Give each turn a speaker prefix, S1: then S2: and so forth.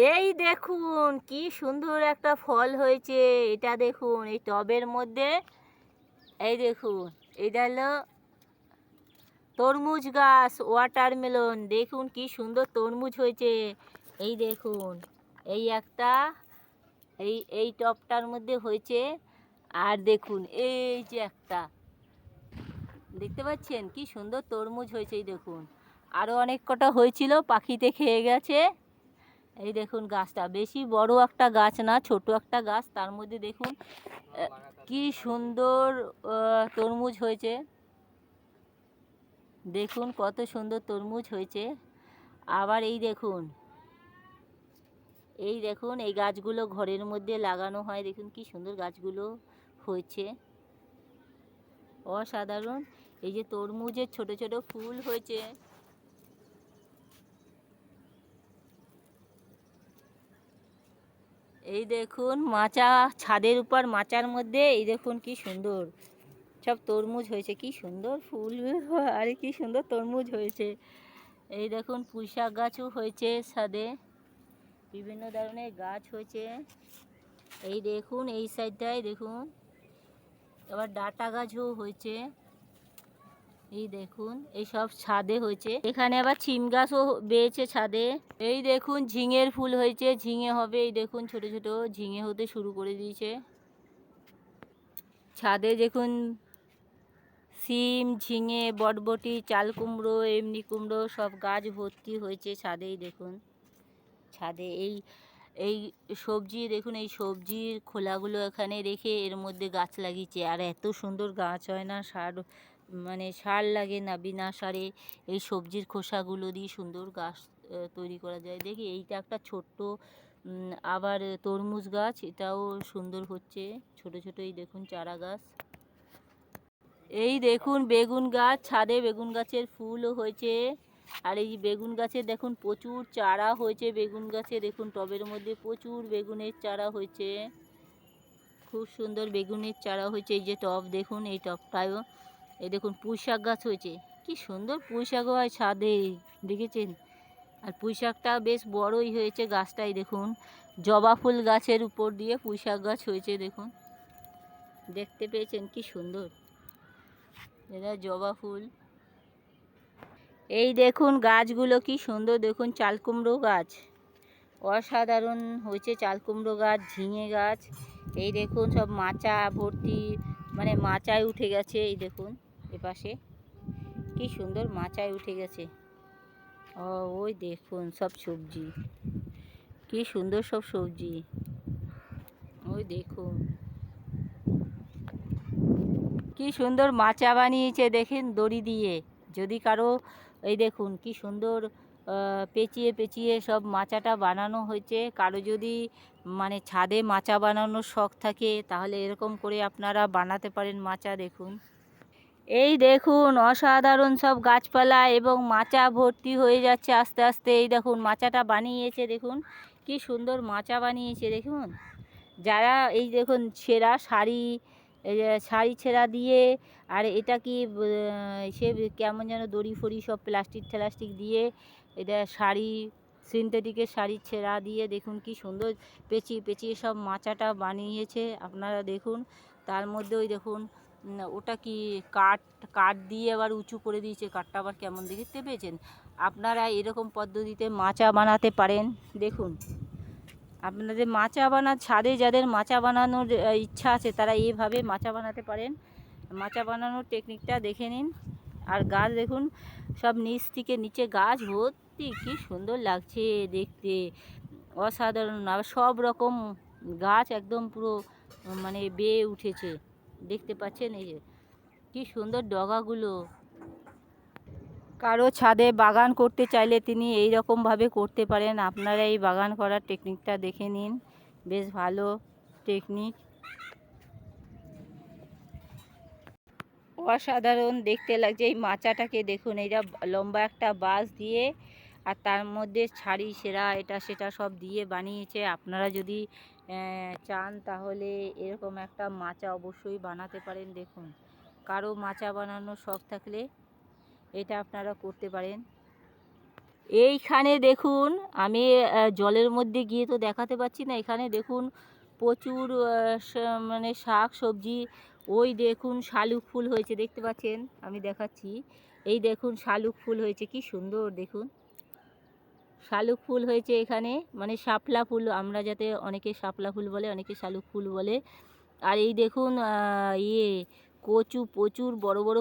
S1: এই দেখুন কি সুন্দর একটা ফল হয়েছে। এটা দেখুন এই টবের মধ্যে। এই দেখুন এটা হলো তরমুজ গাছ, ওয়াটারমেলন। দেখুন কি সুন্দর তরমুজ হয়েছে। এই দেখুন এই একটা এই টবটার মধ্যে হয়েছে। আর দেখুন এই যে একটা, দেখতে পাচ্ছেন কি সুন্দর তরমুজ হয়েছে। এই দেখুন আরও অনেক কটা হয়েছিল, পাখিতে খেয়ে গেছে। এই দেখুন গাছটা বেশি বড় একটা গাছ না, ছোট একটা গাছ, তার মধ্যে দেখুন কি সুন্দর তরমুজ হয়েছে। দেখুন কত সুন্দর তরমুজ হয়েছে। আবার এই দেখুন এই গাছগুলো ঘরের মধ্যে লাগানো হয়। দেখুন কি সুন্দর গাছগুলো হয়েছে, অসাধারণ। এই যে তরমুজের ছোট ছোট ফুল হয়েছে। এই দেখুন মাচা, ছাদের উপর মাচার মধ্যে এই দেখুন কি সুন্দর সব তরমুজ হয়েছে, কি সুন্দর ফুল আর কি সুন্দর তরমুজ হয়েছে। এই দেখুন পুঁইশাক গাছও হয়েছে ছাদে, বিভিন্ন ধরনের গাছ হয়েছে। এই দেখুন এই সাইডটায় দেখুন আবার ডাটা গাছও হয়েছে। এই দেখুন এই সব ছাদে হয়েছে। এখানে আবার সিম গাছও বেয়েছে ছাদে। এই দেখুন ঝিঙের ফুল হয়েছে, ঝিঙে হবে। এই দেখুন ছোট ছোট ঝিঙে হতে শুরু করে দিয়েছে ছাদে। দেখুন সিম, ঝিঙে, বটবটি, চাল কুমড়ো, এমনি কুমড়ো সব গাছ ভর্তি হয়েছে ছাদেই। দেখুন ছাদে এই এই সবজি, দেখুন এই সবজির খোলাগুলো এখানে রেখে এর মধ্যে গাছ লাগিয়েছে। আর এত সুন্দর গাছ হয় না, সার লাগে না, বিনা সারে এই সবজির খোসাগুলো দিয়ে সুন্দর গাছ তৈরি করা যায়। দেখি এইটা একটা ছোট্ট আবার তরমুজ গাছ, এটাও সুন্দর হচ্ছে ছোট ছোট। এই দেখুন চারা গাছ। এই দেখুন বেগুন গাছ, ছাদে বেগুন গাছের ফুলও হয়েছে। আর এই বেগুন গাছে দেখুন প্রচুর চারা হয়েছে। বেগুন গাছে দেখুন টবের মধ্যে প্রচুর বেগুনের চারা হয়েছে, খুব সুন্দর বেগুনের চারা হয়েছে। এই যে টব দেখুন, এই টবটায়ও এই দেখুন পুঁইশাক গাছ হয়েছে, কি সুন্দর পুঁইশাকও হয় ছাদে, দেখেছেন? আর পুঁইশাকটা বেশ বড়ই হয়েছে গাছটাই। দেখুন জবা ফুল গাছের উপর দিয়ে পুঁইশাক গাছ হয়েছে, দেখুন দেখতে পেয়েছেন কি সুন্দর, এটা জবা ফুল। এই দেখুন গাছগুলো কি সুন্দর, দেখুন চাল কুমড়ো গাছ, অসাধারণ হয়েছে চাল কুমড়ো গাছ, ঝিঙে গাছ। এই দেখুন সব মাচা ভর্তি, মানে মাচায় উঠে গেছে। এই দেখুন এপাশে কি সুন্দর মাচায় উঠে গেছে। ওই দেখুন সব সবজি, কি সুন্দর সব সবজি। ওই দেখুন কি সুন্দর মাচা বানিয়েছে, দেখেন দড়ি দিয়ে। যদি কারো, এই দেখুন কি সুন্দর পেঁচিয়ে পেঁচিয়ে সব মাচাটা বানানো হয়েছে। কারো যদি মানে ছাদে মাচা বানানোর শখ থাকে তাহলে এরকম করে আপনারা বানাতে পারেন মাচা। দেখুন এই দেখুন অসাধারণ সব গাছপালা এবং মাচা ভর্তি হয়ে যাচ্ছে আস্তে আস্তে। এই দেখুন মাচাটা বানিয়েছে, দেখুন কি সুন্দর মাচা বানিয়েছে। দেখুন যারা এই দেখুন ছেঁড়া শাড়ি, এই যে শাড়ি ছেঁড়া দিয়ে, আর এটা কি সে কেমন যেন দড়ি ফড়ি সব প্লাস্টিক দিয়ে এটা শাড়ি, সিনথেটিকের শাড়ি ছেঁড়া দিয়ে দেখুন কি সুন্দর পেঁচিয়ে পেঁচিয়ে সব মাচাটা বানিয়েছে। আপনারা দেখুন তার মধ্যে ওই দেখুন ওটা কি কাঠ, কাঠ দিয়ে আবার উঁচু করে দিয়েছে। কাঠটা আবার কেমন দেখতে পেয়েছেন? আপনারা এরকম পদ্ধতিতে মাচা বানাতে পারেন। দেখুন আপনাদের মাচা ছাদে যাদের মাচা বানানোর ইচ্ছা আছে তারা এইভাবে মাচা বানাতে পারেন। মাচা বানানোর টেকনিকটা দেখে নিন। আর গাছ দেখুন সব নিচ থেকে নিচে গাছ ভর্তি, কি সুন্দর লাগছে দেখতে, অসাধারণ। আর সব রকম গাছ একদম পুরো মানে বেয়ে উঠেছে, দেখতে পাচ্ছেন? এই যে কি সুন্দর ডগাগুলো। কারো ছাদে বাগান করতে চাইলে তিনি এই রকমভাবে করতে পারেন। আপনারা এই বাগান করার টেকনিকটা দেখে নিন, বেশ ভালো টেকনিক, অসাধারণ দেখতে লাগছে। এই মাচাটাকে দেখুন, এইটা লম্বা একটা বাঁশ দিয়ে আর তার মধ্যে ছাড়ি সেরা এটা সেটা সব দিয়ে বানিয়েছে। আপনারা যদি চান তাহলে এরকম একটা মাচা অবশ্যই বানাতে পারেন। দেখুন কারো মাচা বানানোর শখ থাকলে এটা আপনারা করতে পারেন। এইখানে দেখুন, আমি জলের মধ্যে গিয়ে তো দেখাতে পাচ্ছি না। এখানে দেখুন প্রচুর মানে শাক সবজি। ওই দেখুন শালুক ফুল হয়েছে, দেখতে পাচ্ছেন? আমি দেখাচ্ছি। এই দেখুন শালুক ফুল হয়েছে, কি সুন্দর দেখুন। শালুক ফুল হয়েছে এখানে, মানে শাপলা ফুল, আমরা যাতে অনেকে শাপলা ফুল বলে, অনেকে শালুক ফুল বলে। আর এই দেখুন কচু, প্রচুর বড় বড়